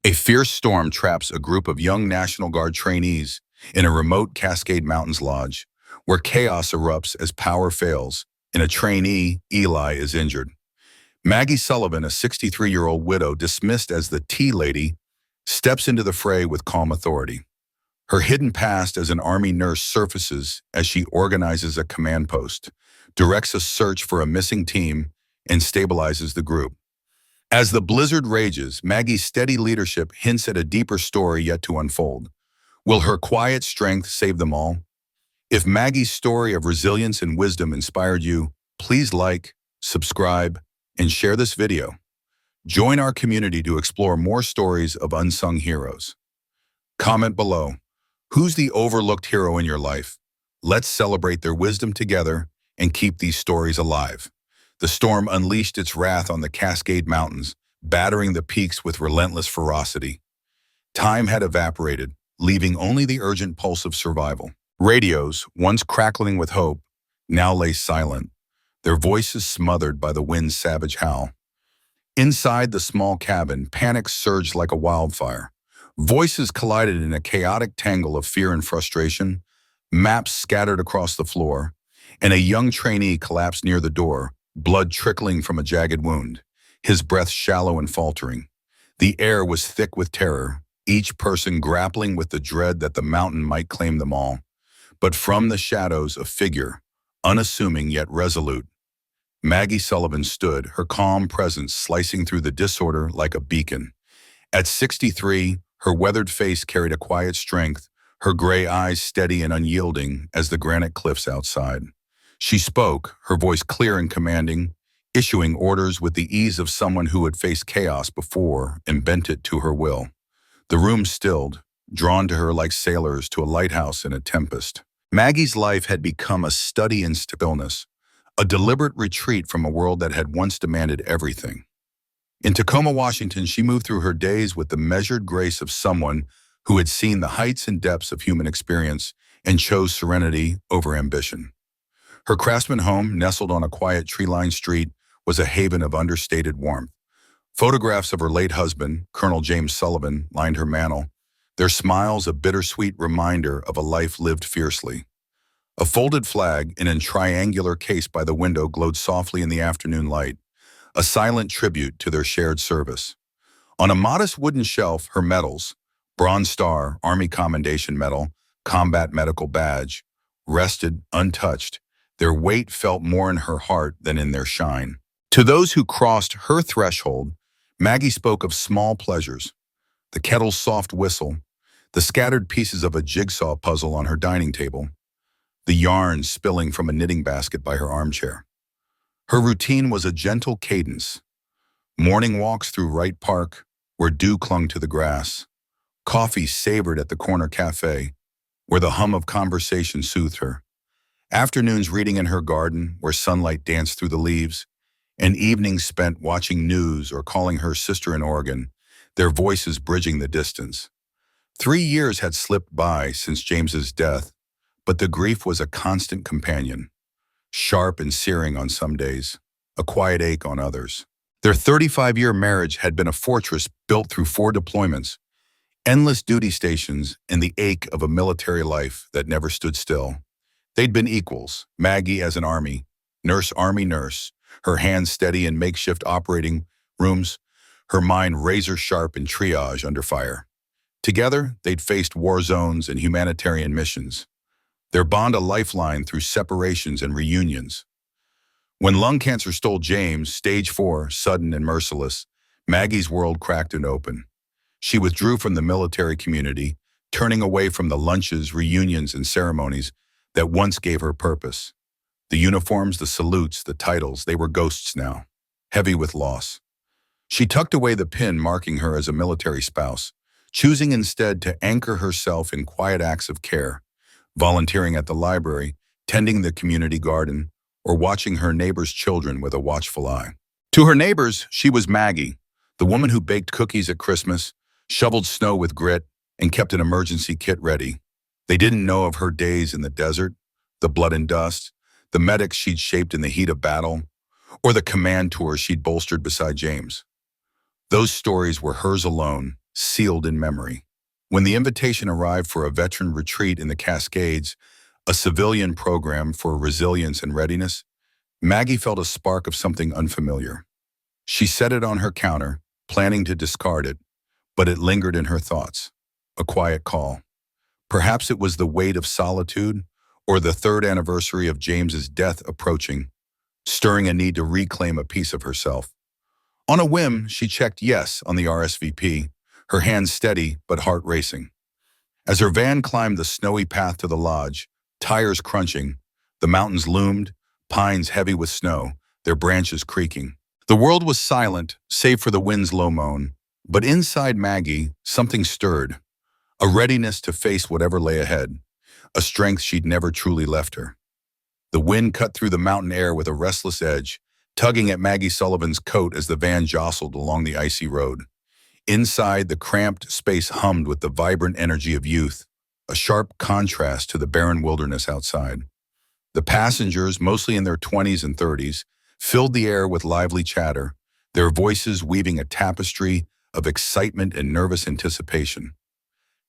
A fierce storm traps a group of young National Guard trainees in a remote Cascade Mountains lodge, where chaos erupts as power fails, and a trainee, Eli, is injured. Maggie Sullivan, a 63-year-old widow dismissed as the tea lady, steps into the fray with calm authority. Her hidden past as an Army nurse surfaces as she organizes a command post, directs a search for a missing team, and stabilizes the group. As the blizzard rages, Maggie's steady leadership hints at a deeper story yet to unfold. Will her quiet strength save them all? If Maggie's story of resilience and wisdom inspired you, please like, subscribe, and share this video. Join our community to explore more stories of unsung heroes. Comment below. Who's the overlooked hero in your life? Let's celebrate their wisdom together and keep these stories alive. The storm unleashed its wrath on the Cascade Mountains, battering the peaks with relentless ferocity. Time had evaporated, leaving only the urgent pulse of survival. Radios, once crackling with hope, now lay silent, their voices smothered by the wind's savage howl. Inside the small cabin, panic surged like a wildfire. Voices collided in a chaotic tangle of fear and frustration, maps scattered across the floor, and a young trainee collapsed near the door, blood trickling from a jagged wound, his breath shallow and faltering. The air was thick with terror, each person grappling with the dread that the mountain might claim them all. But from the shadows, a figure, unassuming yet resolute. Maggie Sullivan stood, her calm presence slicing through the disorder like a beacon. At 63, her weathered face carried a quiet strength, her gray eyes steady and unyielding as the granite cliffs outside. She spoke, her voice clear and commanding, issuing orders with the ease of someone who had faced chaos before and bent it to her will. The room stilled, drawn to her like sailors to a lighthouse in a tempest. Maggie's life had become a study in stillness, a deliberate retreat from a world that had once demanded everything. In Tacoma, Washington, she moved through her days with the measured grace of someone who had seen the heights and depths of human experience and chose serenity over ambition. Her Craftsman home, nestled on a quiet tree-lined street, was a haven of understated warmth. Photographs of her late husband, Colonel James Sullivan, lined her mantel, their smiles a bittersweet reminder of a life lived fiercely. A folded flag in a triangular case by the window glowed softly in the afternoon light, a silent tribute to their shared service. On a modest wooden shelf, her medals, Bronze Star, Army Commendation Medal, Combat Medical Badge, rested untouched. Their weight felt more in her heart than in their shine. To those who crossed her threshold, Maggie spoke of small pleasures, the kettle's soft whistle, the scattered pieces of a jigsaw puzzle on her dining table, the yarn spilling from a knitting basket by her armchair. Her routine was a gentle cadence, morning walks through Wright Park, where dew clung to the grass, coffee savored at the corner cafe, where the hum of conversation soothed her, afternoons reading in her garden, where sunlight danced through the leaves, and evenings spent watching news or calling her sister in Oregon, their voices bridging the distance. 3 years had slipped by since James's death, but the grief was a constant companion, sharp and searing on some days, a quiet ache on others. Their 35-year marriage had been a fortress built through 4 deployments, endless duty stations, and the ache of a military life that never stood still. They'd been equals, Maggie as an Army nurse, her hands steady in makeshift operating rooms, her mind razor-sharp in triage under fire. Together, they'd faced war zones and humanitarian missions, their bond a lifeline through separations and reunions. When lung cancer stole James, stage 4, sudden and merciless, Maggie's world cracked and open. She withdrew from the military community, turning away from the lunches, reunions, and ceremonies that once gave her purpose. The uniforms, the salutes, the titles, they were ghosts now, heavy with loss. She tucked away the pin marking her as a military spouse, choosing instead to anchor herself in quiet acts of care, volunteering at the library, tending the community garden, or watching her neighbors' children with a watchful eye. To her neighbors, she was Maggie, the woman who baked cookies at Christmas, shoveled snow with grit, and kept an emergency kit ready. They didn't know of her days in the desert, the blood and dust, the medics she'd shaped in the heat of battle, or the command tours she'd bolstered beside James. Those stories were hers alone, sealed in memory. When the invitation arrived for a veteran retreat in the Cascades, a civilian program for resilience and readiness, Maggie felt a spark of something unfamiliar. She set it on her counter, planning to discard it, but it lingered in her thoughts. A quiet call. Perhaps it was the weight of solitude, or the third anniversary of James's death approaching, stirring a need to reclaim a piece of herself. On a whim, she checked yes on the RSVP, her hands steady but heart racing. As her van climbed the snowy path to the lodge, tires crunching, the mountains loomed, pines heavy with snow, their branches creaking. The world was silent, save for the wind's low moan, but inside Maggie, something stirred, a readiness to face whatever lay ahead, a strength she'd never truly left her. The wind cut through the mountain air with a restless edge, tugging at Maggie Sullivan's coat as the van jostled along the icy road. Inside, the cramped space hummed with the vibrant energy of youth, a sharp contrast to the barren wilderness outside. The passengers, mostly in their 20s and 30s, filled the air with lively chatter, their voices weaving a tapestry of excitement and nervous anticipation.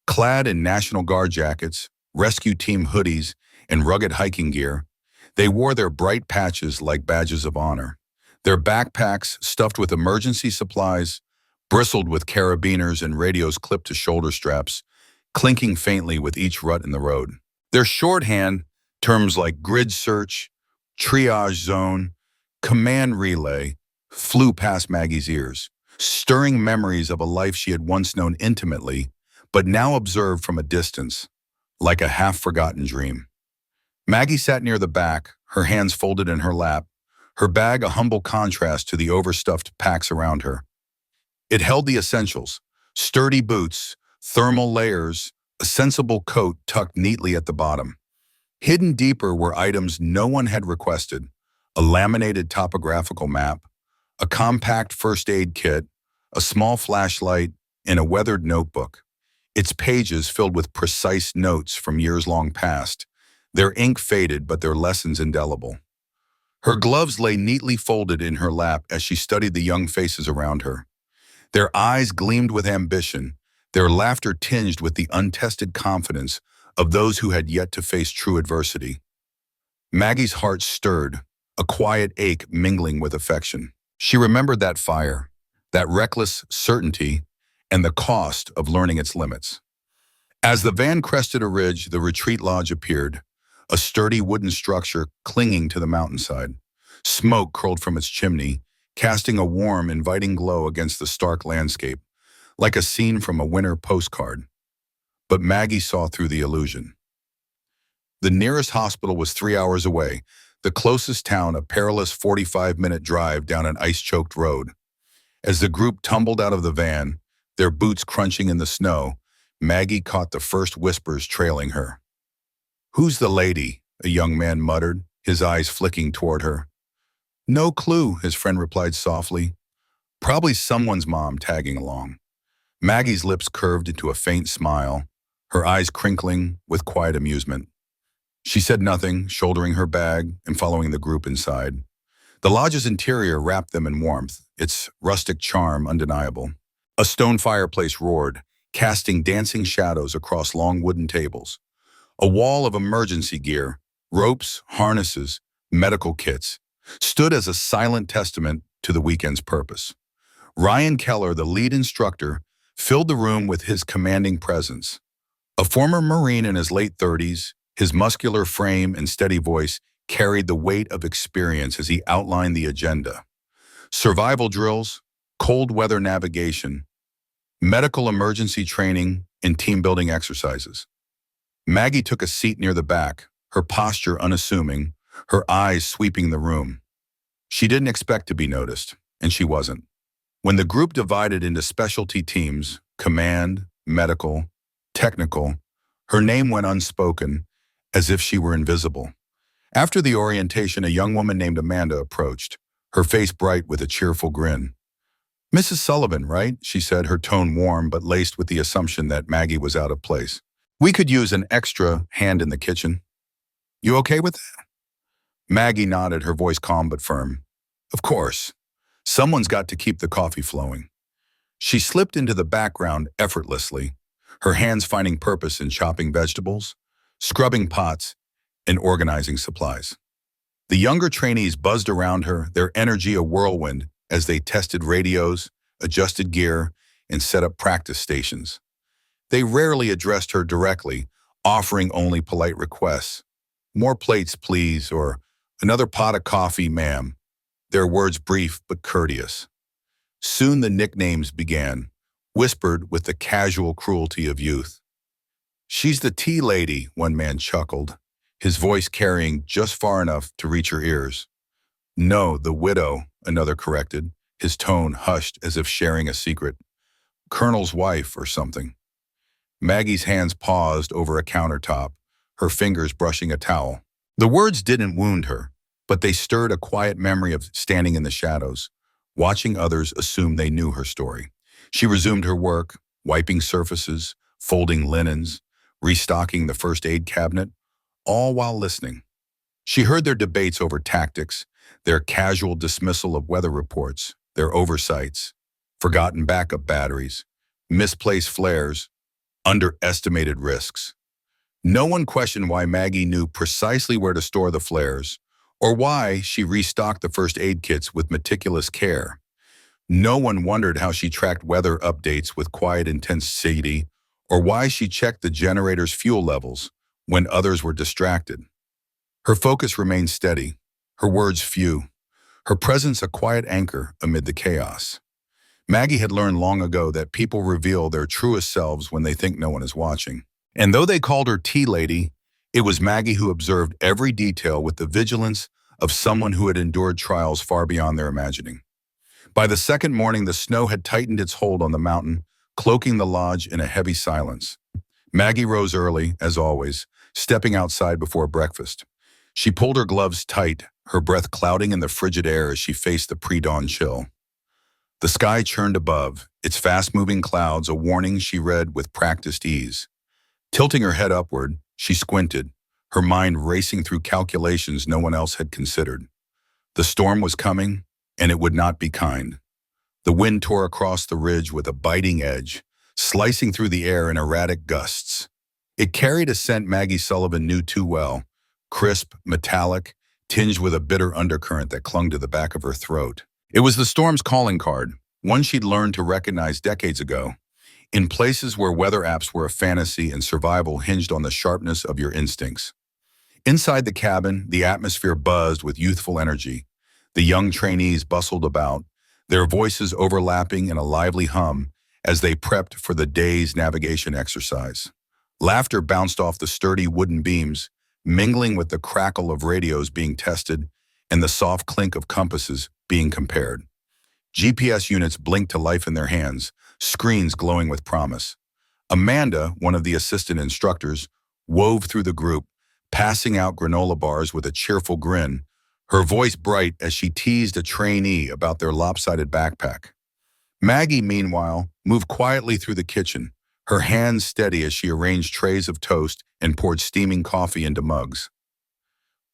Clad in National Guard jackets, rescue team hoodies, and rugged hiking gear, they wore their bright patches like badges of honor. Their backpacks, stuffed with emergency supplies, bristled with carabiners and radios clipped to shoulder straps, clinking faintly with each rut in the road. Their shorthand, terms like grid search, triage zone, command relay, flew past Maggie's ears, stirring memories of a life she had once known intimately, but now observed from a distance, like a half-forgotten dream. Maggie sat near the back, her hands folded in her lap, her bag a humble contrast to the overstuffed packs around her. It held the essentials: sturdy boots, thermal layers, a sensible coat tucked neatly at the bottom. Hidden deeper were items no one had requested: a laminated topographical map, a compact first aid kit, a small flashlight, and a weathered notebook. Its pages filled with precise notes from years long past, their ink faded but their lessons indelible. Her gloves lay neatly folded in her lap as she studied the young faces around her. Their eyes gleamed with ambition, their laughter tinged with the untested confidence of those who had yet to face true adversity. Maggie's heart stirred, a quiet ache mingling with affection. She remembered that fire, that reckless certainty, and the cost of learning its limits. As the van crested a ridge, the retreat lodge appeared, a sturdy wooden structure clinging to the mountainside. Smoke curled from its chimney, casting a warm, inviting glow against the stark landscape, like a scene from a winter postcard. But Maggie saw through the illusion. The nearest hospital was 3 hours away, the closest town a perilous 45-minute drive down an ice-choked road. As the group tumbled out of the van, their boots crunching in the snow, Maggie caught the first whispers trailing her. "Who's the lady?" a young man muttered, his eyes flicking toward her. "No clue," his friend replied softly. "Probably someone's mom tagging along." Maggie's lips curved into a faint smile, her eyes crinkling with quiet amusement. She said nothing, shouldering her bag and following the group inside. The lodge's interior wrapped them in warmth, its rustic charm undeniable. A stone fireplace roared, casting dancing shadows across long wooden tables. A wall of emergency gear, ropes, harnesses, medical kits, stood as a silent testament to the weekend's purpose. Ryan Keller, the lead instructor, filled the room with his commanding presence. A former Marine in his late 30s, his muscular frame and steady voice carried the weight of experience as he outlined the agenda. Survival drills, cold weather navigation, medical emergency training, and team-building exercises. Maggie took a seat near the back, her posture unassuming, her eyes sweeping the room. She didn't expect to be noticed, and she wasn't. When the group divided into specialty teams, command, medical, technical, her name went unspoken, as if she were invisible. After the orientation, a young woman named Amanda approached, her face bright with a cheerful grin. "Mrs. Sullivan, right?" she said, her tone warm but laced with the assumption that Maggie was out of place. "We could use an extra hand in the kitchen. You okay with that?" Maggie nodded, her voice calm but firm. "Of course. Someone's got to keep the coffee flowing." She slipped into the background effortlessly, her hands finding purpose in chopping vegetables, scrubbing pots, and organizing supplies. The younger trainees buzzed around her, their energy a whirlwind as they tested radios, adjusted gear, and set up practice stations. They rarely addressed her directly, offering only polite requests. "More plates, please," or "Another pot of coffee, ma'am." Their words brief but courteous. Soon the nicknames began, whispered with the casual cruelty of youth. "She's the tea lady," one man chuckled, his voice carrying just far enough to reach her ears. "No, the widow," another corrected, his tone hushed as if sharing a secret. "Colonel's wife or something." Maggie's hands paused over a countertop, her fingers brushing a towel. The words didn't wound her, but they stirred a quiet memory of standing in the shadows, watching others assume they knew her story. She resumed her work, wiping surfaces, folding linens, restocking the first aid cabinet, all while listening. She heard their debates over tactics, their casual dismissal of weather reports, their oversights, forgotten backup batteries, misplaced flares, underestimated risks. No one questioned why Maggie knew precisely where to store the flares, or why she restocked the first aid kits with meticulous care. No one wondered how she tracked weather updates with quiet intensity, or why she checked the generator's fuel levels when others were distracted. Her focus remained steady, her words few, her presence a quiet anchor amid the chaos. Maggie had learned long ago that people reveal their truest selves when they think no one is watching. And though they called her Tea Lady, it was Maggie who observed every detail with the vigilance of someone who had endured trials far beyond their imagining. By the second morning, the snow had tightened its hold on the mountain, cloaking the lodge in a heavy silence. Maggie rose early, as always, stepping outside before breakfast. She pulled her gloves tight, her breath clouding in the frigid air as she faced the pre-dawn chill. The sky churned above, its fast-moving clouds a warning she read with practiced ease. Tilting her head upward, she squinted, her mind racing through calculations no one else had considered. The storm was coming, and it would not be kind. The wind tore across the ridge with a biting edge, slicing through the air in erratic gusts. It carried a scent Maggie Sullivan knew too well, crisp, metallic, tinged with a bitter undercurrent that clung to the back of her throat. It was the storm's calling card, one she'd learned to recognize decades ago. In places where weather apps were a fantasy and survival hinged on the sharpness of your instincts. Inside the cabin, the atmosphere buzzed with youthful energy. The young trainees bustled about, their voices overlapping in a lively hum as they prepped for the day's navigation exercise. Laughter bounced off the sturdy wooden beams, mingling with the crackle of radios being tested and the soft clink of compasses being compared. GPS units blinked to life in their hands, screens glowing with promise. Amanda, one of the assistant instructors, wove through the group, passing out granola bars with a cheerful grin, her voice bright as she teased a trainee about their lopsided backpack. Maggie, meanwhile, moved quietly through the kitchen, her hands steady as she arranged trays of toast and poured steaming coffee into mugs.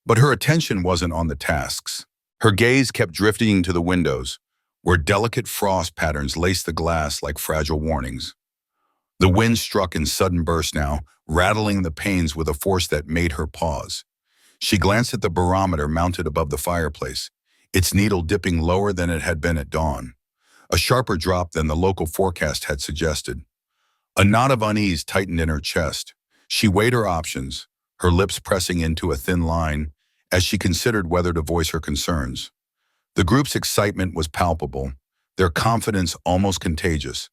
But her attention wasn't on the tasks. Her gaze kept drifting to the windows, where delicate frost patterns laced the glass like fragile warnings. The wind struck in sudden bursts now, rattling the panes with a force that made her pause. She glanced at the barometer mounted above the fireplace, its needle dipping lower than it had been at dawn, a sharper drop than the local forecast had suggested. A knot of unease tightened in her chest. She weighed her options, her lips pressing into a thin line as she considered whether to voice her concerns. The group's excitement was palpable, their confidence almost contagious.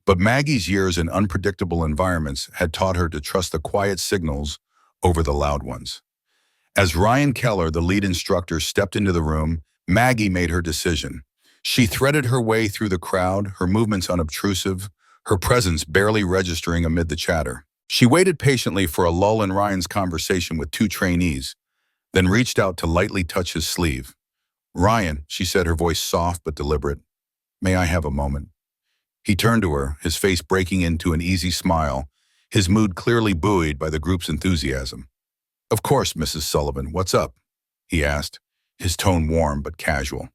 But Maggie's years in unpredictable environments had taught her to trust the quiet signals over the loud ones. As Ryan Keller, the lead instructor, stepped into the room, Maggie made her decision. She threaded her way through the crowd, her movements unobtrusive, her presence barely registering amid the chatter. She waited patiently for a lull in Ryan's conversation with two trainees, then reached out to lightly touch his sleeve. "Ryan," she said, her voice soft but deliberate, "may I have a moment?" He turned to her, his face breaking into an easy smile, his mood clearly buoyed by the group's enthusiasm. "Of course, Mrs. Sullivan, what's up?" he asked, his tone warm but casual.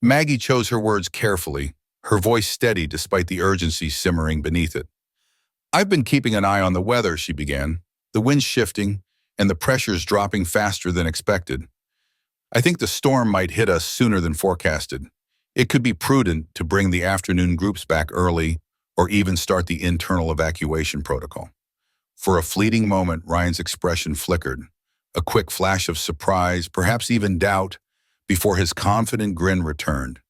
Maggie chose her words carefully, her voice steady despite the urgency simmering beneath it. "I've been keeping an eye on the weather," she began. "The wind's shifting, and the pressure's dropping faster than expected. I think the storm might hit us sooner than forecasted. It could be prudent to bring the afternoon groups back early or even start the internal evacuation protocol." For a fleeting moment, Ryan's expression flickered, a quick flash of surprise, perhaps even doubt, before his confident grin returned.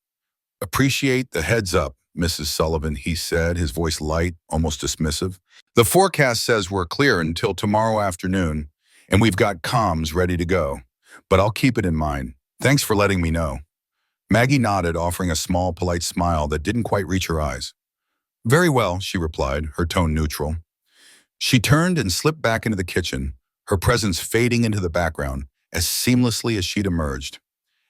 "Appreciate the heads up, Mrs. Sullivan," he said, his voice light, almost dismissive. "The forecast says we're clear until tomorrow afternoon, and we've got comms ready to go. But I'll keep it in mind. Thanks for letting me know." Maggie nodded, offering a small, polite smile that didn't quite reach her eyes. "Very well," she replied, her tone neutral. She turned and slipped back into the kitchen, her presence fading into the background as seamlessly as she'd emerged.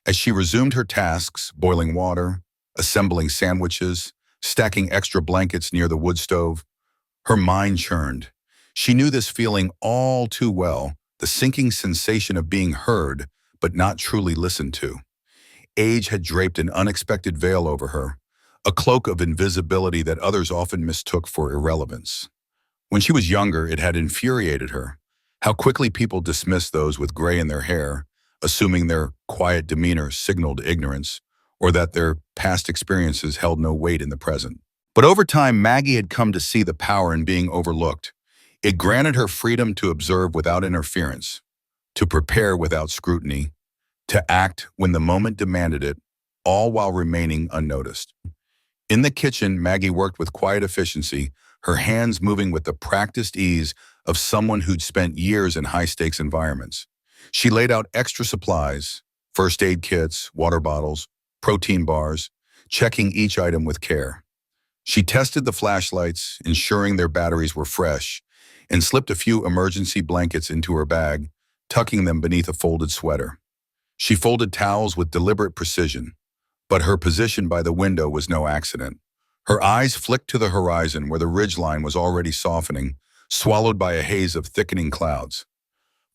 As she resumed her tasks, boiling water, assembling sandwiches, stacking extra blankets near the wood stove, her mind churned. She knew this feeling all too well, the sinking sensation of being heard but not truly listened to. Age had draped an unexpected veil over her, a cloak of invisibility that others often mistook for irrelevance. When she was younger, it had infuriated her, how quickly people dismissed those with gray in their hair, assuming their quiet demeanor signaled ignorance, or that their past experiences held no weight in the present. But over time, Maggie had come to see the power in being overlooked. It granted her freedom to observe without interference, to prepare without scrutiny, to act when the moment demanded it, all while remaining unnoticed. In the kitchen, Maggie worked with quiet efficiency, her hands moving with the practiced ease of someone who'd spent years in high-stakes environments. She laid out extra supplies, first aid kits, water bottles, protein bars, checking each item with care. She tested the flashlights, ensuring their batteries were fresh, and slipped a few emergency blankets into her bag, tucking them beneath a folded sweater. She folded towels with deliberate precision, but her position by the window was no accident. Her eyes flicked to the horizon where the ridgeline was already softening, swallowed by a haze of thickening clouds.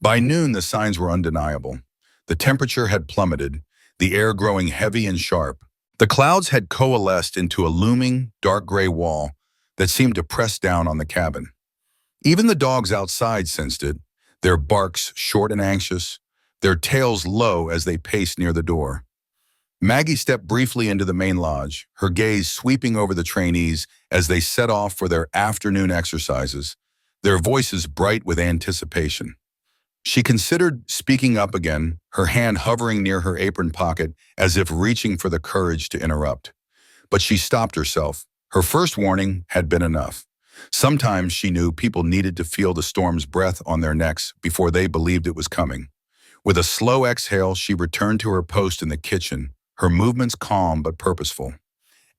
By noon, the signs were undeniable. The temperature had plummeted, the air growing heavy and sharp. The clouds had coalesced into a looming, dark gray wall that seemed to press down on the cabin. Even the dogs outside sensed it, their barks short and anxious, their tails low as they paced near the door. Maggie stepped briefly into the main lodge, her gaze sweeping over the trainees as they set off for their afternoon exercises, their voices bright with anticipation. She considered speaking up again, her hand hovering near her apron pocket as if reaching for the courage to interrupt. But she stopped herself. Her first warning had been enough. Sometimes she knew people needed to feel the storm's breath on their necks before they believed it was coming. With a slow exhale, she returned to her post in the kitchen, her movements calm but purposeful.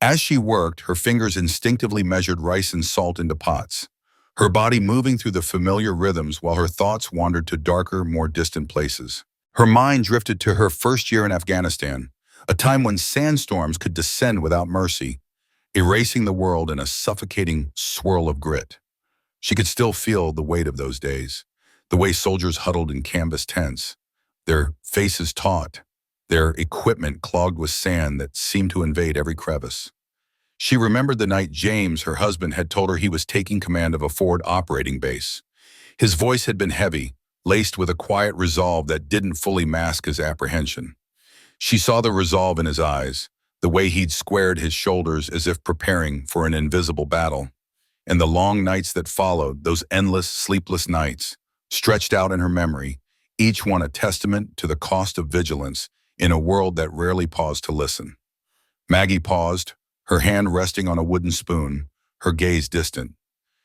As she worked, her fingers instinctively measured rice and salt into pots, her body moving through the familiar rhythms while her thoughts wandered to darker, more distant places. Her mind drifted to her first year in Afghanistan, a time when sandstorms could descend without mercy, erasing the world in a suffocating swirl of grit. She could still feel the weight of those days, the way soldiers huddled in canvas tents, their faces taut, their equipment clogged with sand that seemed to invade every crevice. She remembered the night James, her husband, had told her he was taking command of a forward operating base. His voice had been heavy, laced with a quiet resolve that didn't fully mask his apprehension. She saw the resolve in his eyes, the way he'd squared his shoulders as if preparing for an invisible battle. And the long nights that followed, those endless, sleepless nights, stretched out in her memory, each one a testament to the cost of vigilance in a world that rarely paused to listen. Maggie paused, her hand resting on a wooden spoon, her gaze distant.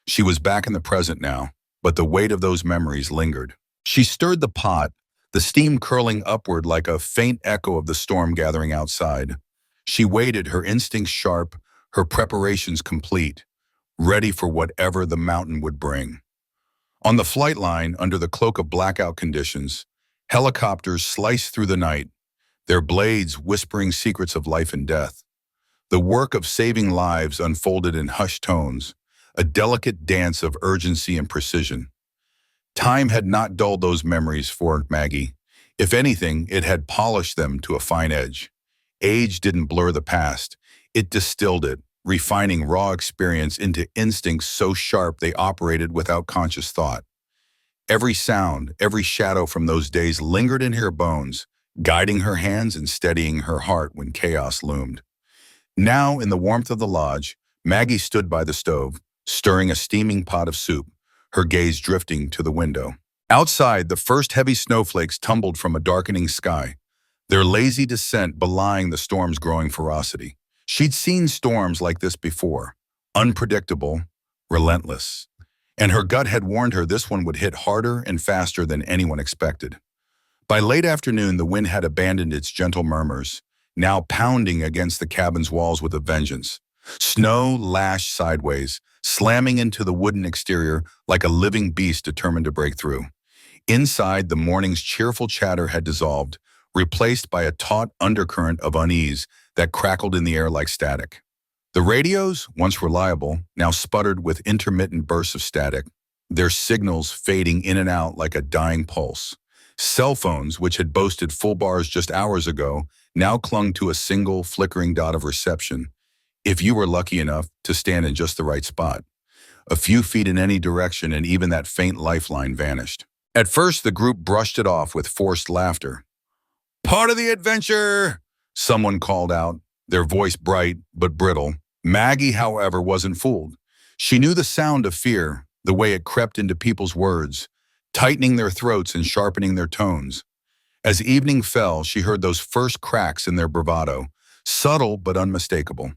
She was back in the present now, but the weight of those memories lingered. She stirred the pot, the steam curling upward like a faint echo of the storm gathering outside. She waited, her instincts sharp, her preparations complete, ready for whatever the mountain would bring. On the flight line, under the cloak of blackout conditions, helicopters sliced through the night, their blades whispering secrets of life and death. The work of saving lives unfolded in hushed tones, a delicate dance of urgency and precision. Time had not dulled those memories for Maggie. If anything, it had polished them to a fine edge. Age didn't blur the past. It distilled it, refining raw experience into instincts so sharp they operated without conscious thought. Every sound, every shadow from those days lingered in her bones, guiding her hands and steadying her heart when chaos loomed. Now, in the warmth of the lodge, Maggie stood by the stove, stirring a steaming pot of soup, her gaze drifting to the window. Outside, the first heavy snowflakes tumbled from a darkening sky, their lazy descent belying the storm's growing ferocity. She'd seen storms like this before, unpredictable, relentless. And her gut had warned her this one would hit harder and faster than anyone expected. By late afternoon, the wind had abandoned its gentle murmurs, now pounding against the cabin's walls with a vengeance. Snow lashed sideways, slamming into the wooden exterior like a living beast determined to break through. Inside, the morning's cheerful chatter had dissolved, replaced by a taut undercurrent of unease that crackled in the air like static. The radios, once reliable, now sputtered with intermittent bursts of static, their signals fading in and out like a dying pulse. Cell phones, which had boasted full bars just hours ago, now clung to a single flickering dot of reception, if you were lucky enough to stand in just the right spot. A few feet in any direction and even that faint lifeline vanished. At first, the group brushed it off with forced laughter. "Part of the adventure!" someone called out, their voice bright but brittle. Maggie, however, wasn't fooled. She knew the sound of fear, the way it crept into people's words, tightening their throats and sharpening their tones. As evening fell, she heard those first cracks in their bravado, subtle but unmistakable.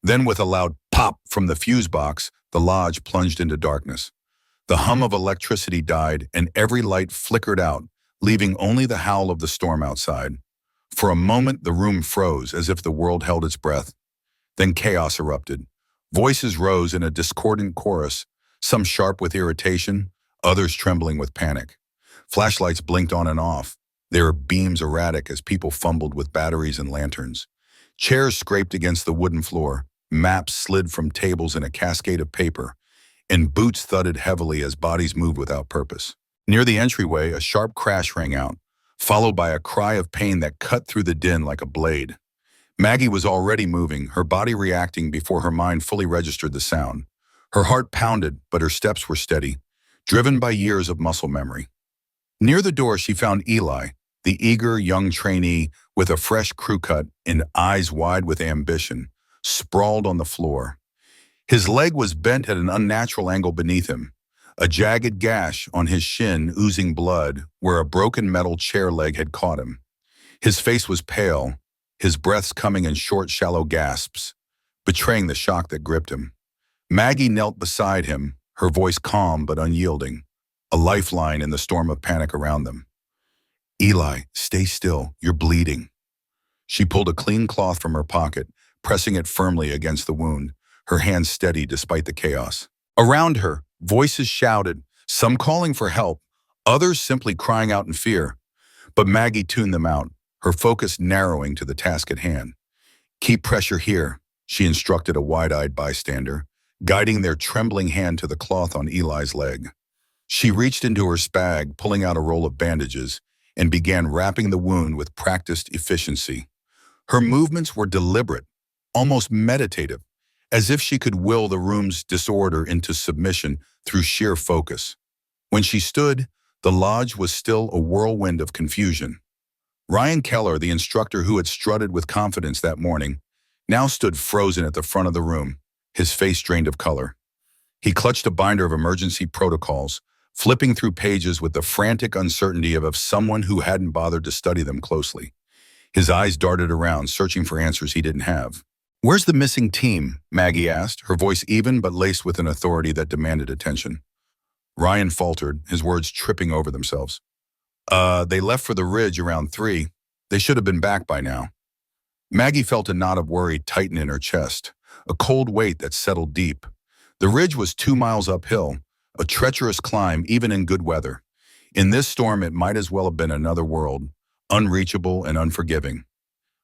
Then with a loud pop from the fuse box, the lodge plunged into darkness. The hum of electricity died and every light flickered out, leaving only the howl of the storm outside. For a moment, the room froze as if the world held its breath. Then chaos erupted. Voices rose in a discordant chorus, some sharp with irritation, others trembling with panic. Flashlights blinked on and off, their beams erratic as people fumbled with batteries and lanterns. Chairs scraped against the wooden floor, maps slid from tables in a cascade of paper, and boots thudded heavily as bodies moved without purpose. Near the entryway, a sharp crash rang out, followed by a cry of pain that cut through the din like a blade. Maggie was already moving, her body reacting before her mind fully registered the sound. Her heart pounded, but her steps were steady, driven by years of muscle memory. Near the door, she found Eli, the eager young trainee with a fresh crew cut and eyes wide with ambition, sprawled on the floor. His leg was bent at an unnatural angle beneath him, a jagged gash on his shin oozing blood where a broken metal chair leg had caught him. His face was pale, his breaths coming in short, shallow gasps, betraying the shock that gripped him. Maggie knelt beside him, her voice calm but unyielding, a lifeline in the storm of panic around them. "Eli, stay still, you're bleeding." She pulled a clean cloth from her pocket, pressing it firmly against the wound, her hands steady despite the chaos. Around her, voices shouted, some calling for help, others simply crying out in fear. But Maggie tuned them out, her focus narrowing to the task at hand. "Keep pressure here," she instructed a wide-eyed bystander, guiding their trembling hand to the cloth on Eli's leg. She reached into her spag, pulling out a roll of bandages, and began wrapping the wound with practiced efficiency. Her movements were deliberate, almost meditative, as if she could will the room's disorder into submission through sheer focus. When she stood, the lodge was still a whirlwind of confusion. Ryan Keller, the instructor who had strutted with confidence that morning, now stood frozen at the front of the room, his face drained of color. He clutched a binder of emergency protocols, flipping through pages with the frantic uncertainty of someone who hadn't bothered to study them closely. His eyes darted around, searching for answers he didn't have. "Where's the missing team?" Maggie asked, her voice even but laced with an authority that demanded attention. Ryan faltered, his words tripping over themselves. They left for the ridge around 3. They should have been back by now." Maggie felt a knot of worry tighten in her chest, a cold weight that settled deep. The ridge was 2 miles uphill, a treacherous climb even in good weather. In this storm, it might as well have been another world, unreachable and unforgiving.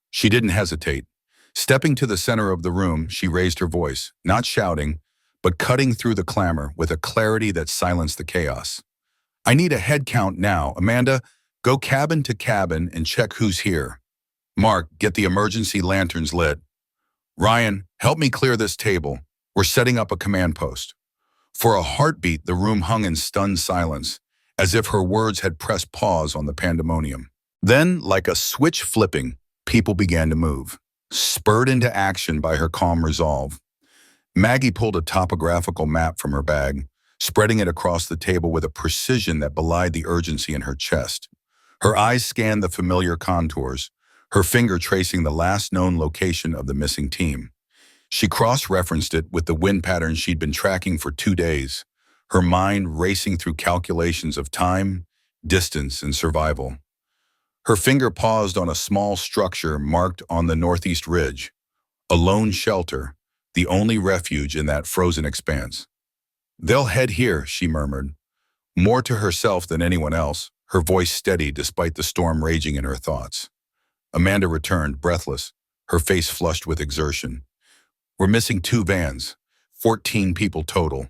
She didn't hesitate. Stepping to the center of the room, she raised her voice, not shouting, but cutting through the clamor with a clarity that silenced the chaos. "I need a head count now. Amanda, go cabin to cabin and check who's here." Mark, get the emergency lanterns lit. Ryan, help me clear this table. We're setting up a command post. For a heartbeat, the room hung in stunned silence, as if her words had pressed pause on the pandemonium. Then, like a switch flipping, people began to move, spurred into action by her calm resolve. Maggie pulled a topographical map from her bag, spreading it across the table with a precision that belied the urgency in her chest. Her eyes scanned the familiar contours, her finger tracing the last known location of the missing team. She cross-referenced it with the wind patterns she'd been tracking for 2 days, her mind racing through calculations of time, distance, and survival. Her finger paused on a small structure marked on the northeast ridge, a lone shelter, the only refuge in that frozen expanse. "They'll head here," she murmured, more to herself than anyone else, her voice steady despite the storm raging in her thoughts. Amanda returned, breathless, her face flushed with exertion. "We're missing 2 vans, 14 people total."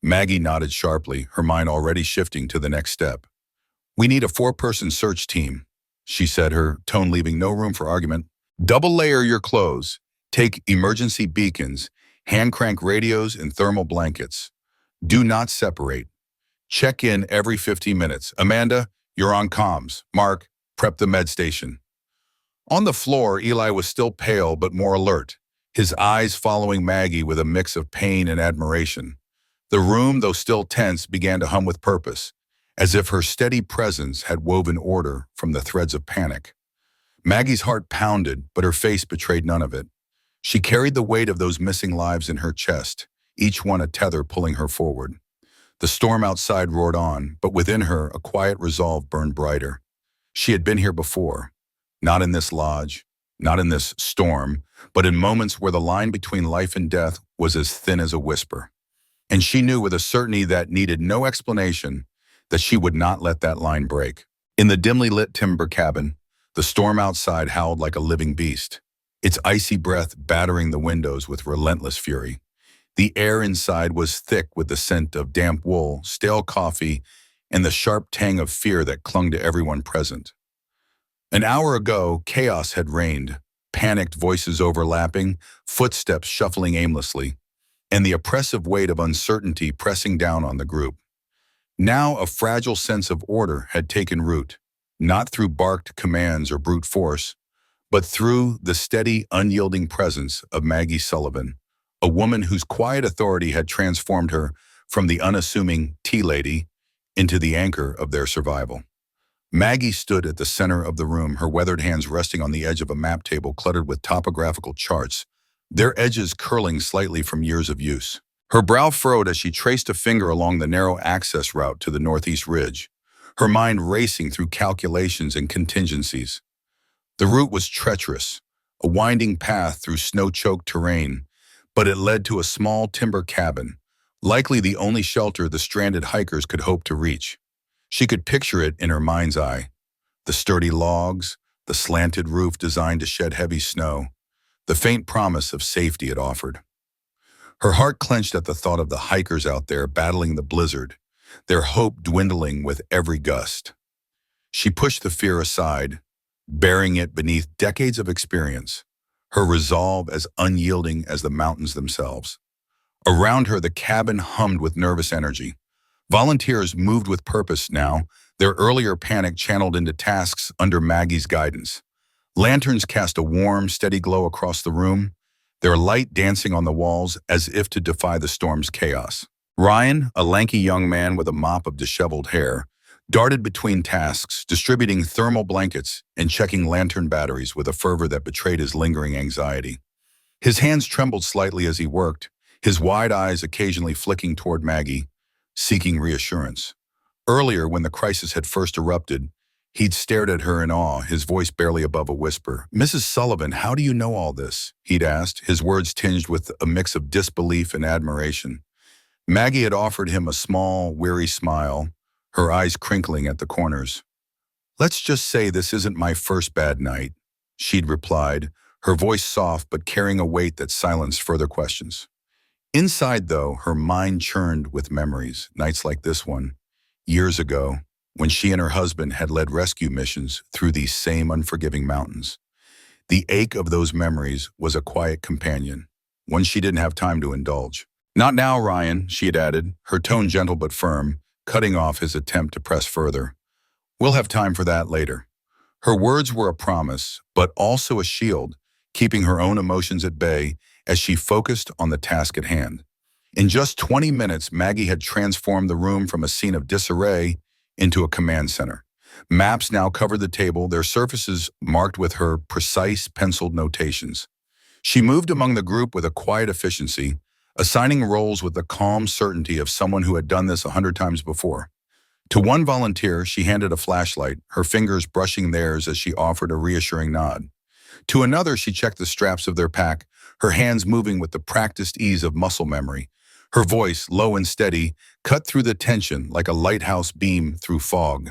Maggie nodded sharply, her mind already shifting to the next step. "We need a 4-person search team," she said, her tone leaving no room for argument. "Double layer your clothes. Take emergency beacons, hand crank radios, and thermal blankets. Do not separate. Check in every 50 minutes. Amanda, you're on comms. Mark, prep the med station." On the floor, Eli was still pale but more alert, his eyes following Maggie with a mix of pain and admiration. The room, though still tense, began to hum with purpose, as if her steady presence had woven order from the threads of panic. Maggie's heart pounded, but her face betrayed none of it. She carried the weight of those missing lives in her chest, each one a tether pulling her forward. The storm outside roared on, but within her a quiet resolve burned brighter. She had been here before, not in this lodge, not in this storm, but in moments where the line between life and death was as thin as a whisper. And she knew with a certainty that needed no explanation that she would not let that line break. In the dimly lit timber cabin, the storm outside howled like a living beast, its icy breath battering the windows with relentless fury. The air inside was thick with the scent of damp wool, stale coffee, and the sharp tang of fear that clung to everyone present. An hour ago, chaos had reigned, panicked voices overlapping, footsteps shuffling aimlessly, and the oppressive weight of uncertainty pressing down on the group. Now a fragile sense of order had taken root, not through barked commands or brute force, but through the steady, unyielding presence of Maggie Sullivan, a woman whose quiet authority had transformed her from the unassuming tea lady into the anchor of their survival. Maggie stood at the center of the room, her weathered hands resting on the edge of a map table cluttered with topographical charts, their edges curling slightly from years of use. Her brow furrowed as she traced a finger along the narrow access route to the northeast ridge, her mind racing through calculations and contingencies. The route was treacherous, a winding path through snow-choked terrain, but it led to a small timber cabin, likely the only shelter the stranded hikers could hope to reach. She could picture it in her mind's eye. The sturdy logs, the slanted roof designed to shed heavy snow, the faint promise of safety it offered. Her heart clenched at the thought of the hikers out there battling the blizzard, their hope dwindling with every gust. She pushed the fear aside, burying it beneath decades of experience, her resolve as unyielding as the mountains themselves. Around her, the cabin hummed with nervous energy. Volunteers moved with purpose now, their earlier panic channeled into tasks under Maggie's guidance. Lanterns cast a warm, steady glow across the room, their light dancing on the walls as if to defy the storm's chaos. Ryan, a lanky young man with a mop of disheveled hair, darted between tasks, distributing thermal blankets and checking lantern batteries with a fervor that betrayed his lingering anxiety. His hands trembled slightly as he worked, his wide eyes occasionally flicking toward Maggie, seeking reassurance. Earlier, when the crisis had first erupted, he'd stared at her in awe, his voice barely above a whisper. "Mrs. Sullivan, how do you know all this?" he'd asked, his words tinged with a mix of disbelief and admiration. Maggie had offered him a small, weary smile, her eyes crinkling at the corners. "Let's just say this isn't my first bad night," she'd replied, her voice soft but carrying a weight that silenced further questions. Inside, though, her mind churned with memories, nights like this one, years ago, when she and her husband had led rescue missions through these same unforgiving mountains. The ache of those memories was a quiet companion, one she didn't have time to indulge. Not now, Ryan, she had added, her tone gentle but firm, cutting off his attempt to press further. We'll have time for that later. Her words were a promise, but also a shield, keeping her own emotions at bay as she focused on the task at hand. In just 20 minutes, Maggie had transformed the room from a scene of disarray into a command center. Maps now covered the table, their surfaces marked with her precise penciled notations. She moved among the group with a quiet efficiency, assigning roles with the calm certainty of someone who had done this 100 times before. To one volunteer, she handed a flashlight, her fingers brushing theirs as she offered a reassuring nod. To another, she checked the straps of their pack, her hands moving with the practiced ease of muscle memory. Her voice, low and steady, cut through the tension like a lighthouse beam through fog.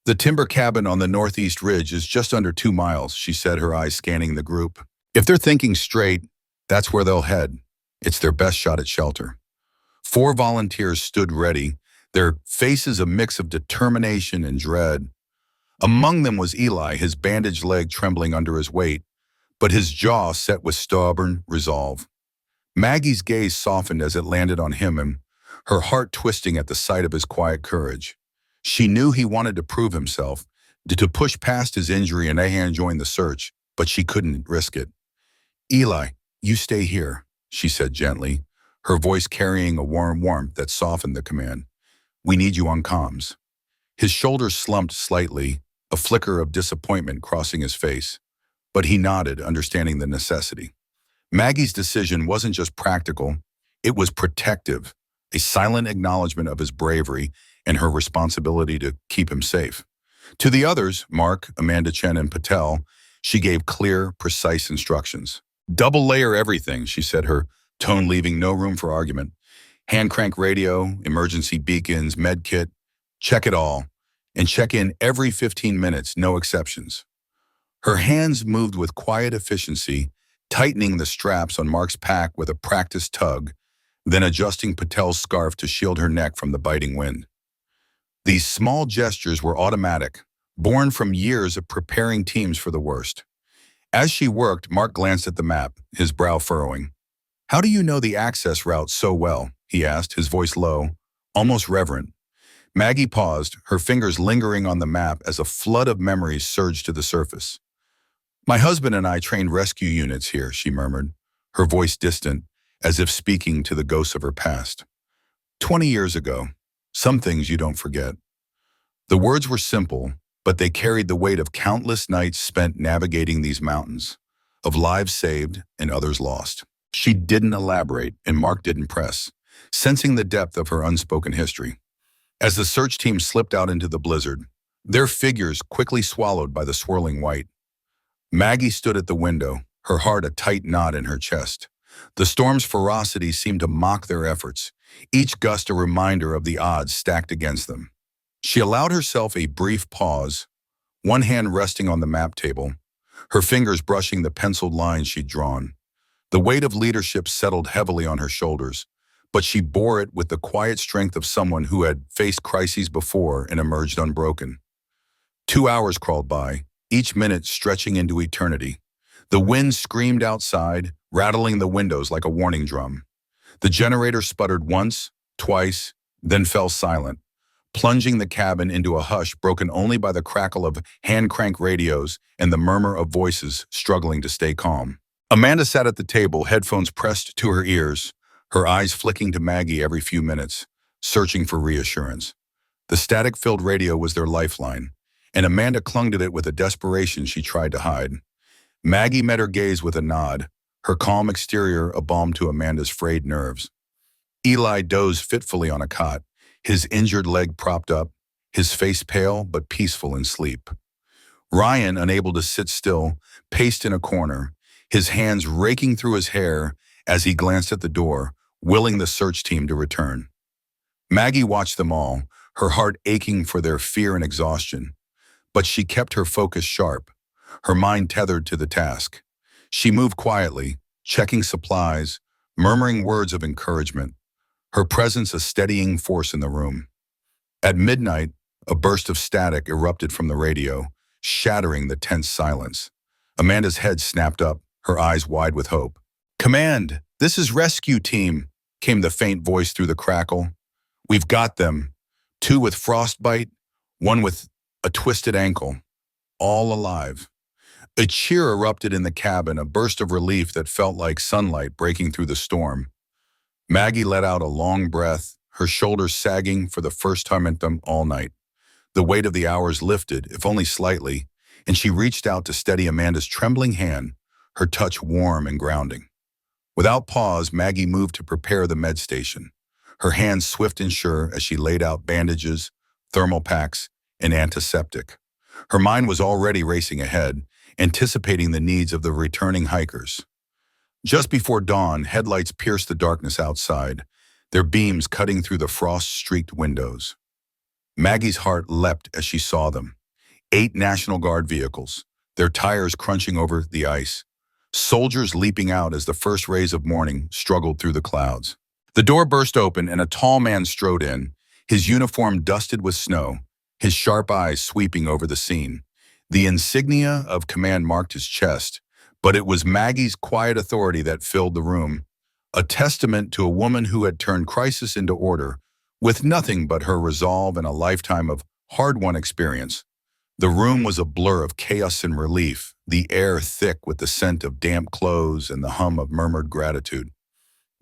The timber cabin on the northeast ridge is just under 2 miles, she said, her eyes scanning the group. If they're thinking straight, that's where they'll head. It's their best shot at shelter. 4 volunteers stood ready, their faces a mix of determination and dread. Among them was Eli, his bandaged leg trembling under his weight, but his jaw set with stubborn resolve. Maggie's gaze softened as it landed on him, and her heart twisting at the sight of his quiet courage. She knew he wanted to prove himself, to push past his injury and join the search, but she couldn't risk it. Eli, you stay here, she said gently, her voice carrying a warm warmth that softened the command. We need you on comms. His shoulders slumped slightly, a flicker of disappointment crossing his face, but he nodded, understanding the necessity. Maggie's decision wasn't just practical, it was protective, a silent acknowledgement of his bravery and her responsibility to keep him safe. To the others, Mark, Amanda Chen, and Patel, she gave clear, precise instructions. Double layer everything, she said, her tone leaving no room for argument. Hand crank radio, emergency beacons, med kit, check it all, and check in every 15 minutes, no exceptions. Her hands moved with quiet efficiency, tightening the straps on Mark's pack with a practiced tug, then adjusting Patel's scarf to shield her neck from the biting wind. These small gestures were automatic, born from years of preparing teams for the worst. As she worked, Mark glanced at the map, his brow furrowing. How do you know the access route so well? He asked, his voice low, almost reverent. Maggie paused, her fingers lingering on the map as a flood of memories surged to the surface. My husband and I trained rescue units here, she murmured, her voice distant, as if speaking to the ghosts of her past. 20 years ago, some things you don't forget. The words were simple, but they carried the weight of countless nights spent navigating these mountains, of lives saved and others lost. She didn't elaborate, and Mark didn't press, sensing the depth of her unspoken history. As the search team slipped out into the blizzard, their figures quickly swallowed by the swirling white. Maggie stood at the window, her heart a tight knot in her chest. The storm's ferocity seemed to mock their efforts, each gust a reminder of the odds stacked against them. She allowed herself a brief pause, one hand resting on the map table, her fingers brushing the penciled lines she'd drawn. The weight of leadership settled heavily on her shoulders, but she bore it with the quiet strength of someone who had faced crises before and emerged unbroken. 2 hours crawled by, each minute stretching into eternity. The wind screamed outside, rattling the windows like a warning drum. The generator sputtered once, twice, then fell silent, plunging the cabin into a hush broken only by the crackle of hand-crank radios and the murmur of voices struggling to stay calm. Amanda sat at the table, headphones pressed to her ears, her eyes flicking to Maggie every few minutes, searching for reassurance. The static-filled radio was their lifeline, and Amanda clung to it with a desperation she tried to hide. Maggie met her gaze with a nod, her calm exterior a balm to Amanda's frayed nerves. Eli dozed fitfully on a cot, his injured leg propped up, his face pale but peaceful in sleep. Ryan, unable to sit still, paced in a corner, his hands raking through his hair as he glanced at the door, willing the search team to return. Maggie watched them all, her heart aching for their fear and exhaustion. But she kept her focus sharp, her mind tethered to the task. She moved quietly, checking supplies, murmuring words of encouragement, her presence a steadying force in the room. At midnight, a burst of static erupted from the radio, shattering the tense silence. Amanda's head snapped up, her eyes wide with hope. "Command, this is rescue team," came the faint voice through the crackle. "We've got them. 2 with frostbite, 1 with a twisted ankle. All alive." A cheer erupted in the cabin, a burst of relief that felt like sunlight breaking through the storm. Maggie let out a long breath, her shoulders sagging for the first time in them all night. The weight of the hours lifted, if only slightly, and she reached out to steady Amanda's trembling hand, her touch warm and grounding. Without pause, Maggie moved to prepare the med station, her hands swift and sure as she laid out bandages, thermal packs, and antiseptic. Her mind was already racing ahead, anticipating the needs of the returning hikers. Just before dawn, headlights pierced the darkness outside, their beams cutting through the frost-streaked windows. Maggie's heart leapt as she saw them. 8 National Guard vehicles, their tires crunching over the ice. Soldiers leaping out as the first rays of morning struggled through the clouds. The door burst open and a tall man strode in, his uniform dusted with snow, his sharp eyes sweeping over the scene. The insignia of command marked his chest, but it was Maggie's quiet authority that filled the room, a testament to a woman who had turned crisis into order, with nothing but her resolve and a lifetime of hard-won experience. The room was a blur of chaos and relief, the air thick with the scent of damp clothes and the hum of murmured gratitude.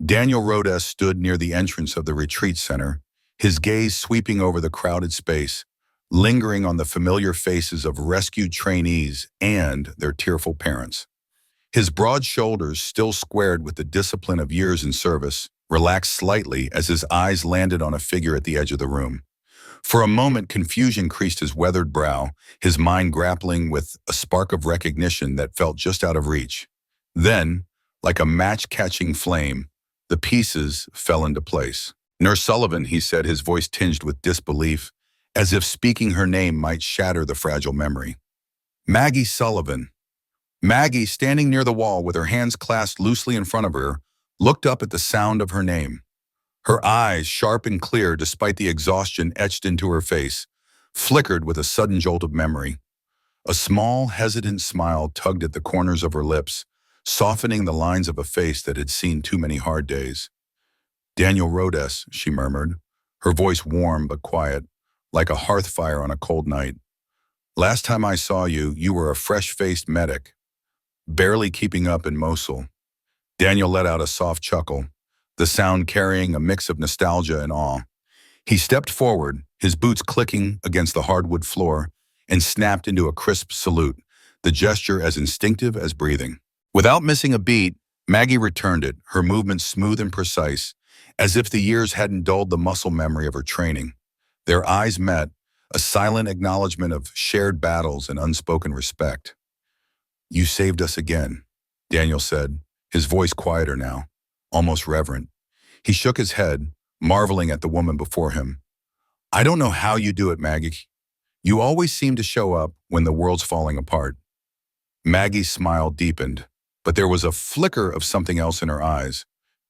Daniel Rodes stood near the entrance of the retreat center, his gaze sweeping over the crowded space, lingering on the familiar faces of rescued trainees and their tearful parents. His broad shoulders, still squared with the discipline of years in service, relaxed slightly as his eyes landed on a figure at the edge of the room. For a moment, confusion creased his weathered brow, his mind grappling with a spark of recognition that felt just out of reach. Then, like a match-catching flame, the pieces fell into place. "Nurse Sullivan," he said, his voice tinged with disbelief, as if speaking her name might shatter the fragile memory. Maggie Sullivan. Maggie, standing near the wall with her hands clasped loosely in front of her, looked up at the sound of her name. Her eyes, sharp and clear despite the exhaustion etched into her face, flickered with a sudden jolt of memory. A small, hesitant smile tugged at the corners of her lips, softening the lines of a face that had seen too many hard days. "Daniel Rodes," she murmured, her voice warm but quiet, like a hearth fire on a cold night. "Last time I saw you, you were a fresh-faced medic, barely keeping up in Mosul." Daniel let out a soft chuckle, the sound carrying a mix of nostalgia and awe. He stepped forward, his boots clicking against the hardwood floor, and snapped into a crisp salute, the gesture as instinctive as breathing. Without missing a beat, Maggie returned it, her movements smooth and precise, as if the years hadn't dulled the muscle memory of her training. Their eyes met, a silent acknowledgement of shared battles and unspoken respect. "You saved us again," Daniel said, his voice quieter now, almost reverent. He shook his head, marveling at the woman before him. "I don't know how you do it, Maggie. You always seem to show up when the world's falling apart." Maggie's smile deepened, but there was a flicker of something else in her eyes,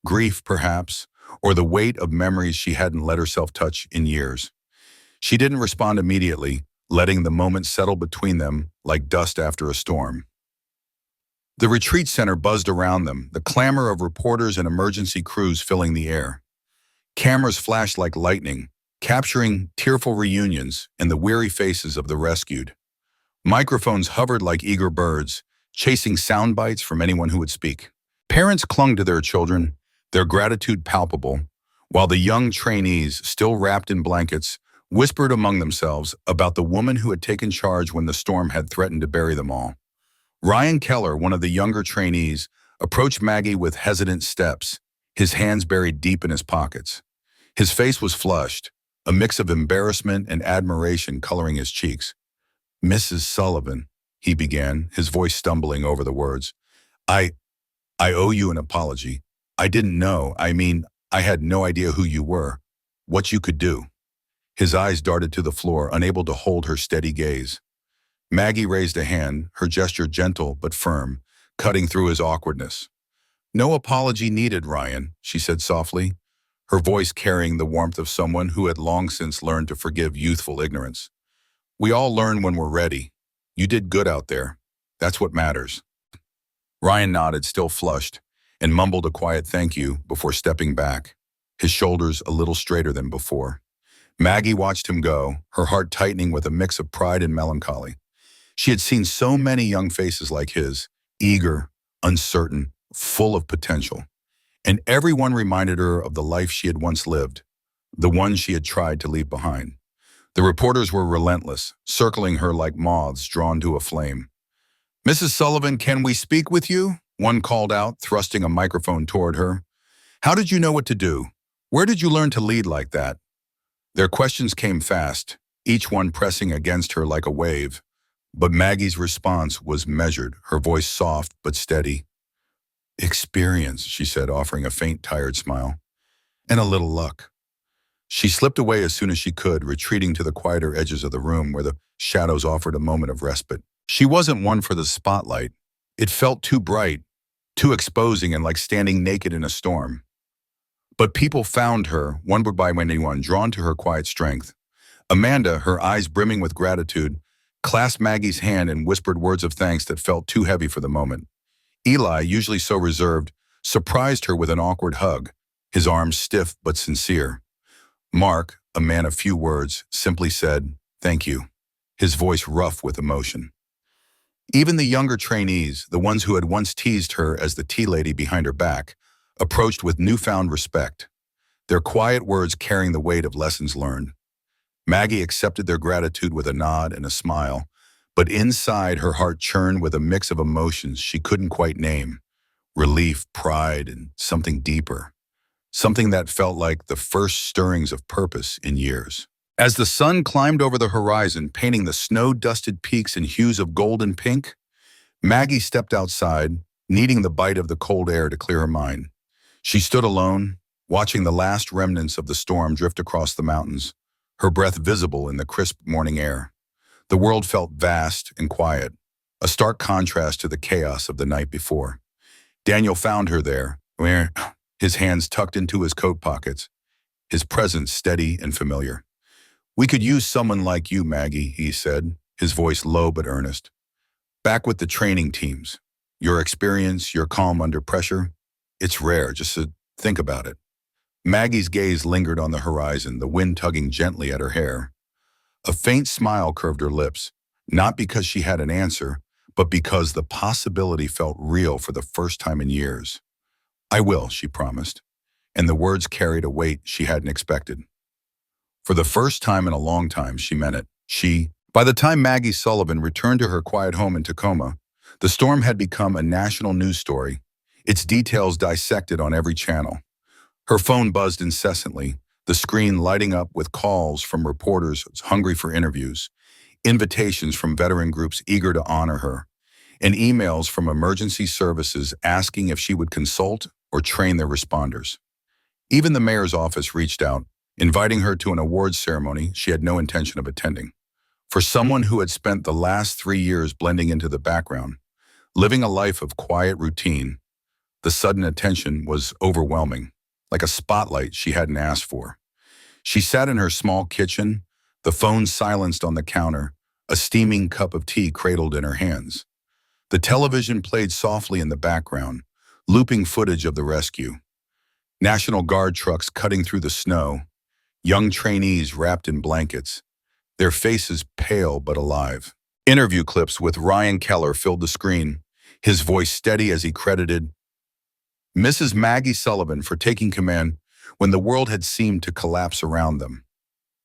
grief perhaps, or the weight of memories she hadn't let herself touch in years. She didn't respond immediately, letting the moment settle between them like dust after a storm. The retreat center buzzed around them, the clamor of reporters and emergency crews filling the air. Cameras flashed like lightning, capturing tearful reunions and the weary faces of the rescued. Microphones hovered like eager birds, chasing sound bites from anyone who would speak. Parents clung to their children, their gratitude palpable, while the young trainees, still wrapped in blankets, whispered among themselves about the woman who had taken charge when the storm had threatened to bury them all. Ryan Keller, one of the younger trainees, approached Maggie with hesitant steps, his hands buried deep in his pockets. His face was flushed, a mix of embarrassment and admiration coloring his cheeks. "Mrs. Sullivan," he began, his voice stumbling over the words. I owe you an apology. I didn't know, I had no idea who you were, what you could do." His eyes darted to the floor, unable to hold her steady gaze. Maggie raised a hand, her gesture gentle but firm, cutting through his awkwardness. "No apology needed, Ryan," she said softly, her voice carrying the warmth of someone who had long since learned to forgive youthful ignorance. "We all learn when we're ready. You did good out there. That's what matters. Ryan nodded, still flushed, and mumbled a quiet thank you before stepping back, his shoulders a little straighter than before. Maggie watched him go, her heart tightening with a mix of pride and melancholy. She had seen so many young faces like his, eager, uncertain, full of potential. And everyone reminded her of the life she had once lived, the one she had tried to leave behind. The reporters were relentless, circling her like moths drawn to a flame. "Mrs. Sullivan, can we speak with you?" one called out, thrusting a microphone toward her. "How did you know what to do? Where did you learn to lead like that?" Their questions came fast, each one pressing against her like a wave. But Maggie's response was measured, her voice soft but steady. "Experience," she said, offering a faint, tired smile. "And a little luck." She slipped away as soon as she could, retreating to the quieter edges of the room where the shadows offered a moment of respite. She wasn't one for the spotlight. It felt too bright, too exposing, and like standing naked in a storm. But people found her, one by one, drawn to her quiet strength. Amanda, her eyes brimming with gratitude, clasped Maggie's hand and whispered words of thanks that felt too heavy for the moment. Eli, usually so reserved, surprised her with an awkward hug, his arms stiff but sincere. Mark, a man of few words, simply said, "Thank you," his voice rough with emotion. Even the younger trainees, the ones who had once teased her as the tea lady behind her back, approached with newfound respect, their quiet words carrying the weight of lessons learned. Maggie accepted their gratitude with a nod and a smile, but inside her heart churned with a mix of emotions she couldn't quite name: relief, pride, and something deeper. Something that felt like the first stirrings of purpose in years. As the sun climbed over the horizon, painting the snow-dusted peaks in hues of gold and pink, Maggie stepped outside, needing the bite of the cold air to clear her mind. She stood alone, watching the last remnants of the storm drift across the mountains, her breath visible in the crisp morning air. The world felt vast and quiet, a stark contrast to the chaos of the night before. Daniel found her there, his hands tucked into his coat pockets, his presence steady and familiar. "We could use someone like you, Maggie," he said, his voice low but earnest. "Back with the training teams. Your experience, your calm under pressure, it's rare, just to think about it." Maggie's gaze lingered on the horizon, the wind tugging gently at her hair. A faint smile curved her lips, not because she had an answer, but because the possibility felt real for the first time in years. "I will," she promised, and the words carried a weight she hadn't expected. For the first time in a long time, she meant it. By the time Maggie Sullivan returned to her quiet home in Tacoma, the storm had become a national news story, its details dissected on every channel. Her phone buzzed incessantly, the screen lighting up with calls from reporters hungry for interviews, invitations from veteran groups eager to honor her, and emails from emergency services asking if she would consult or train their responders. Even the mayor's office reached out, inviting her to an awards ceremony she had no intention of attending. For someone who had spent the last 3 years blending into the background, living a life of quiet routine, the sudden attention was overwhelming, like a spotlight she hadn't asked for. She sat in her small kitchen, the phone silenced on the counter, a steaming cup of tea cradled in her hands. The television played softly in the background, looping footage of the rescue. National Guard trucks cutting through the snow, young trainees wrapped in blankets, their faces pale but alive. Interview clips with Ryan Keller filled the screen, his voice steady as he credited Mrs. Maggie Sullivan for taking command when the world had seemed to collapse around them.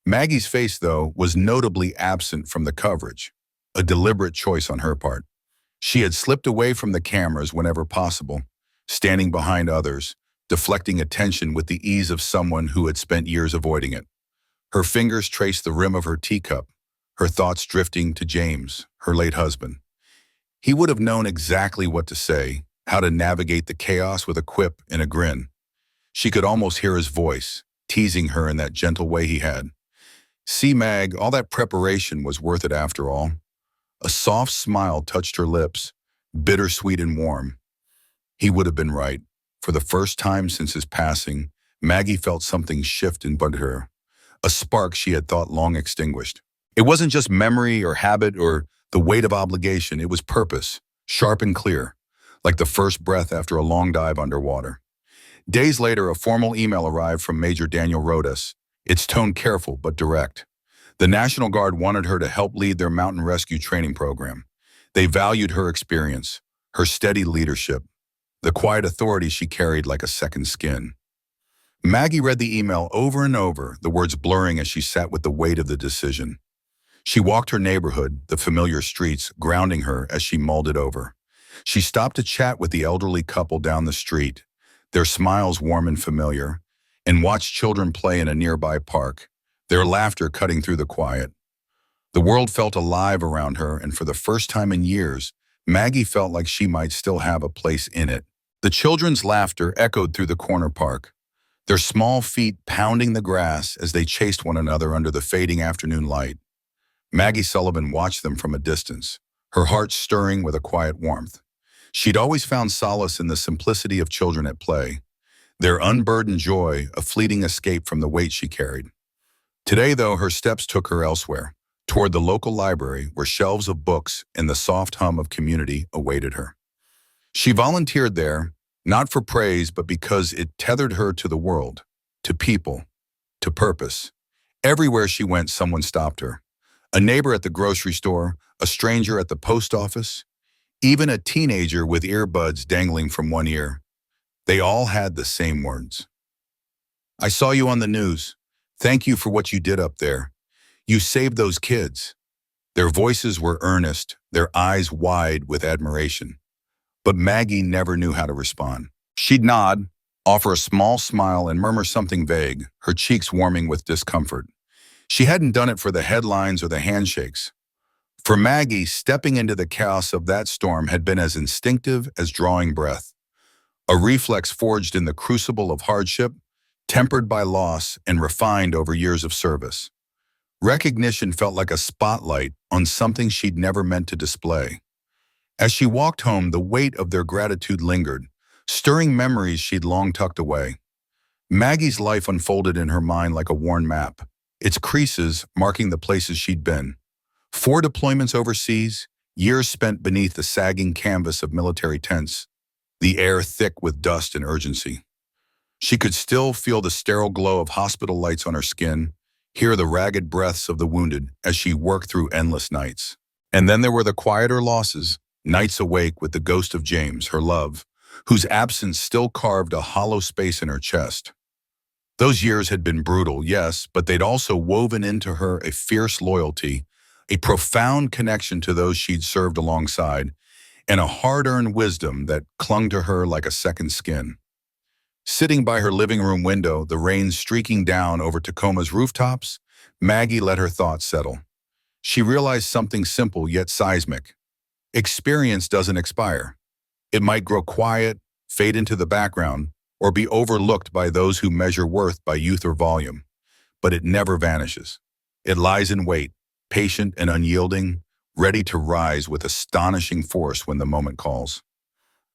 Maggie's face, though, was notably absent from the coverage, a deliberate choice on her part. She had slipped away from the cameras whenever possible, standing behind others, deflecting attention with the ease of someone who had spent years avoiding it. Her fingers traced the rim of her teacup, her thoughts drifting to James, her late husband. He would have known exactly what to say, how to navigate the chaos with a quip and a grin. She could almost hear his voice, teasing her in that gentle way he had. "See, Mag, all that preparation was worth it after all." A soft smile touched her lips, bittersweet and warm. He would have been right. For the first time since his passing, Maggie felt something shift in her, a spark she had thought long extinguished. It wasn't just memory or habit or the weight of obligation, it was purpose. sharp and clear, like the first breath after a long dive underwater. Days later, a formal email arrived from Major Daniel Rodas, its tone careful but direct. The National Guard wanted her to help lead their mountain rescue training program. They valued her experience, her steady leadership, the quiet authority she carried like a second skin. Maggie read the email over and over, the words blurring as she sat with the weight of the decision. She walked her neighborhood, the familiar streets, grounding her as she mulled it over. She stopped to chat with the elderly couple down the street, their smiles warm and familiar, and watched children play in a nearby park, their laughter cutting through the quiet. The world felt alive around her, and for the first time in years, Maggie felt like she might still have a place in it. The children's laughter echoed through the corner park, their small feet pounding the grass as they chased one another under the fading afternoon light. Maggie Sullivan watched them from a distance, her heart stirring with a quiet warmth. She'd always found solace in the simplicity of children at play, their unburdened joy, a fleeting escape from the weight she carried. Today, though, her steps took her elsewhere, toward the local library where shelves of books and the soft hum of community awaited her. She volunteered there, not for praise, but because it tethered her to the world, to people, to purpose. Everywhere she went, someone stopped her. A neighbor at the grocery store, a stranger at the post office, even a teenager with earbuds dangling from one ear. They all had the same words. "I saw you on the news. Thank you for what you did up there. You saved those kids." Their voices were earnest, their eyes wide with admiration. But Maggie never knew how to respond. She'd nod, offer a small smile, and murmur something vague, her cheeks warming with discomfort. She hadn't done it for the headlines or the handshakes. For Maggie, stepping into the chaos of that storm had been as instinctive as drawing breath, a reflex forged in the crucible of hardship, tempered by loss and refined over years of service. Recognition felt like a spotlight on something she'd never meant to display. As she walked home, the weight of their gratitude lingered, stirring memories she'd long tucked away. Maggie's life unfolded in her mind like a worn map, its creases marking the places she'd been. 4 deployments overseas, years spent beneath the sagging canvas of military tents, the air thick with dust and urgency. She could still feel the sterile glow of hospital lights on her skin, hear the ragged breaths of the wounded as she worked through endless nights. And then there were the quieter losses, nights awake with the ghost of James, her love, whose absence still carved a hollow space in her chest. Those years had been brutal, yes, but they'd also woven into her a fierce loyalty, a profound connection to those she'd served alongside, and a hard-earned wisdom that clung to her like a second skin. Sitting by her living room window, the rain streaking down over Tacoma's rooftops, Maggie let her thoughts settle. She realized something simple yet seismic. Experience doesn't expire. It might grow quiet, fade into the background, or be overlooked by those who measure worth by youth or volume. But it never vanishes. It lies in wait, patient and unyielding, ready to rise with astonishing force when the moment calls.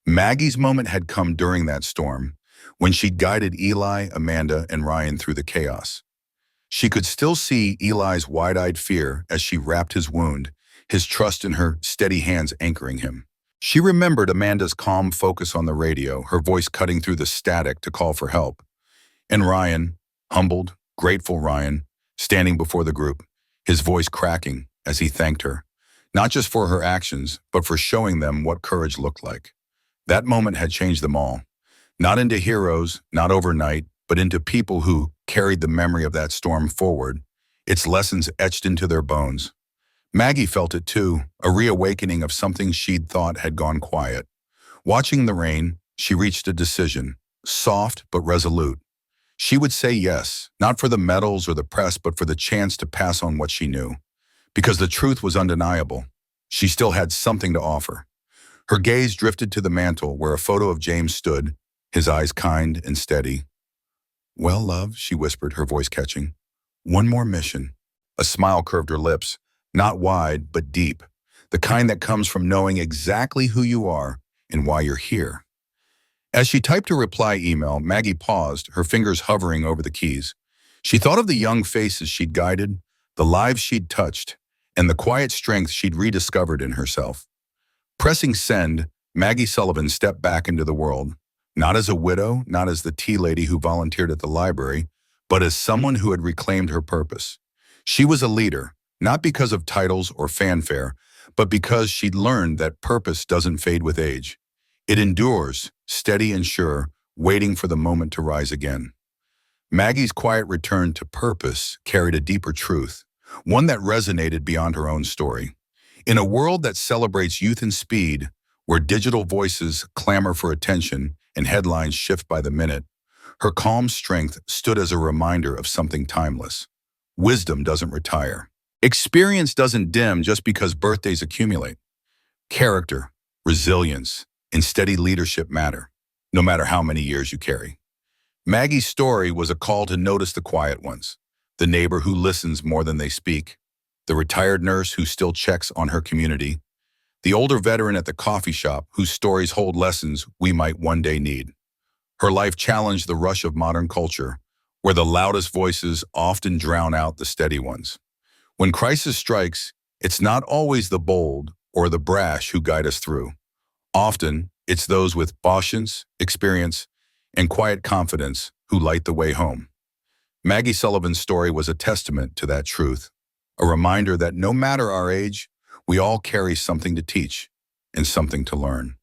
Maggie's moment had come during that storm, when she'd guided Eli, Amanda, and Ryan through the chaos. She could still see Eli's wide-eyed fear as she wrapped his wound, his trust in her steady hands anchoring him. She remembered Amanda's calm focus on the radio, her voice cutting through the static to call for help. And Ryan, humbled, grateful Ryan, standing before the group, his voice cracking as he thanked her, not just for her actions, but for showing them what courage looked like. That moment had changed them all. Not into heroes, not overnight, but into people who carried the memory of that storm forward, its lessons etched into their bones. Maggie felt it too, a reawakening of something she'd thought had gone quiet. Watching the rain, she reached a decision, soft but resolute. She would say yes, not for the medals or the press, but for the chance to pass on what she knew. Because the truth was undeniable. She still had something to offer. Her gaze drifted to the mantel where a photo of James stood, his eyes kind and steady. "Well, love," she whispered, her voice catching. "One more mission." A smile curved her lips, not wide, but deep, the kind that comes from knowing exactly who you are and why you're here. As she typed her reply email, Maggie paused, her fingers hovering over the keys. She thought of the young faces she'd guided, the lives she'd touched, and the quiet strength she'd rediscovered in herself. Pressing send, Maggie Sullivan stepped back into the world, not as a widow, not as the tea lady who volunteered at the library, but as someone who had reclaimed her purpose. She was a leader, not because of titles or fanfare, but because she'd learned that purpose doesn't fade with age. It endures, steady and sure, waiting for the moment to rise again. Maggie's quiet return to purpose carried a deeper truth, one that resonated beyond her own story. In a world that celebrates youth and speed, where digital voices clamor for attention and headlines shift by the minute, her calm strength stood as a reminder of something timeless. Wisdom doesn't retire. Experience doesn't dim just because birthdays accumulate. Character, resilience, and steady leadership matter, no matter how many years you carry. Maggie's story was a call to notice the quiet ones, the neighbor who listens more than they speak, the retired nurse who still checks on her community, the older veteran at the coffee shop whose stories hold lessons we might one day need. Her life challenged the rush of modern culture, where the loudest voices often drown out the steady ones. When crisis strikes, it's not always the bold or the brash who guide us through. Often, it's those with patience, experience, and quiet confidence who light the way home. Maggie Sullivan's story was a testament to that truth, a reminder that no matter our age, we all carry something to teach and something to learn.